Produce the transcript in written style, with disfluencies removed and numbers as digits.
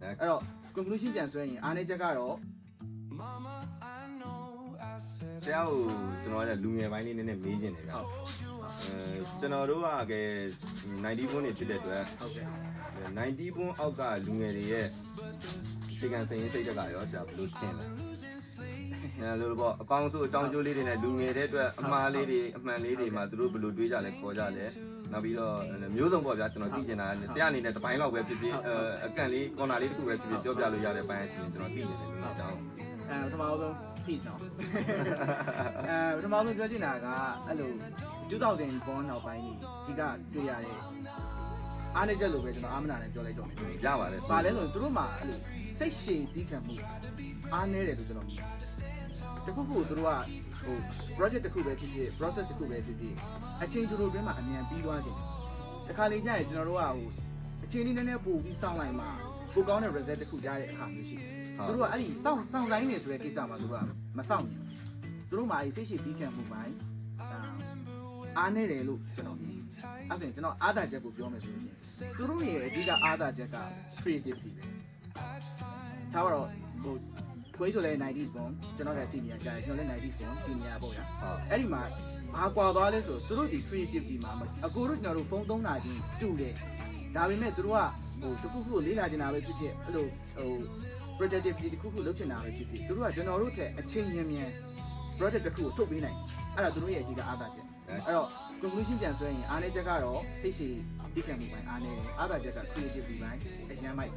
အဲ့တော့ conclusion ပြန်ဆွဲရင်အားနည်းချက်ကတော့ တရားကိုကျွန်တော်ကလူငယ်ပိုင်းလေးနည်းနည်းမေးချင်တယ်ဗျကျွန်တော်တို့က90ဘုန်းနေဖြစ်တဲ့အတွက် ဟုတ်ကဲ့90ဘုန်းအောက်ကလူငယ်တွေရဲ့အခြေခံစင်ရင်စိတ်တက်ကရောဆရာဘယ်လိုရှင်းလဲလို့ပေါ့အကောင်းဆုံးအကြောင်းကျိုးလေးတွေနဲ့လူငယ်တဲ့အတွက်အမှားလေးတွေအမှန်လေးတွေမှာသူတို့ဘယ်လိုတွေးကြလဲခေါ်ကြလဲနောက်ပြီးတော့မျိုးစုံပေါ့ဗျာကျွန်တော်သိချင်တာဆရာအနေနဲ့တစ်ပိုင်းလောက်ပဲဖြစ်ဖြစ်အကန့်လေးကွန်နာလေးတစ်ခုပဲဖြစ်ဖြစ်ပြောပြလို့ရတဲ့ပိုင်းအစီကျွန်တော်သိနေတယ်လူငယ်အကြောင်းပထမဆုံး peace နော်ပထမဆုံးပြောချင်တာကအဲ့လို2000 born နောက်ပိုင်းကြီးကတွေ့ရတဲ့အားနည်းချက်လို့ပဲကျွန်တော်အာမနာနဲ့ပြောလိုက်တော့မယ်ရပါတယ်။ဘာလဲဆိုရင်သူတို့မှာအဲ့လိုစိတ်ရှည်တီးခံမှုအားနည်းတယ်လို့ကျွန်တော်မြင်တယ်။တခုခုသူတို့ကဟို project တစ်ခုပဲဖြစ်ဖြစ် process တစ်ခုပဲဖြစ်ဖြစ်အချိန်တူတူတွင်းမှာအမြန်ပြီးသွားခြင်း။တခါလေကြာရင်ကျွန်တော်တို့ကဟိုအချိန်လေးနည်းနည်းပို့ပြီးစောင့်လိုက်မှပိုကောင်းတဲ့ result တစ်ခုရတဲ့အခါမျိုးရှိတယ်။သူတို့ကအဲ့ဒီစောင့်တိုင်းနေဆိုတဲ့ကိစ္စမှာသူတို့ကမစောင့်ဘူး။သူတို့မှာအဲ့ဒီစိတ်ရှည်တီးခံမှုပိုင်းအားနည်းတယ်လို့ကျွန်တော်မြင်။အဲ့ဆိုရင်ကျွန်တော်အားသာချက်ကိုပြောမယ်ဆိုရင်သူတို့ရဲ့အဓိကအားသာချက်က creativity ပဲ။ထားပါတော့ဟိုခွေးဆိုလဲ 90s ပုံကျွန်တော်ကစီနီယာကြားတယ်ကျွန်တော်လည်း 90s ပုံစီနီယာပေါ့ဗျာ။အဲ့ဒီမှာဘာကွာသွားလဲဆိုသူတို့ဒီ creativity မှာအကိုတို့ကျွန်တော်တို့ဖုန်းသုံးတာချင်းတူတယ်။ဒါပေမဲ့သူတို့ကဟိုတခုခုလေးလာချင်တာပဲဖြစ်ဖြစ်အဲ့လိုဟို productivity တခုခုလုပ်ချင်တာပဲဖြစ်ဖြစ်သူတို့ကကျွန်တော်တို့ထက်အချိန်မြန် project တခုကိုထုတ်ပေးနိုင်အဲ့ဒါသူတို့ရဲ့အဓိကအားသာချက်အဲ့တော့ conclusion ပြန်ဆွဲရင်အားနည်းချက်ကတော့စိတ်ရှည်သိခံမှုပိုင်းအားနည်းတယ်အားသာချက်က creativity ပိုင်းအရန်မိုက်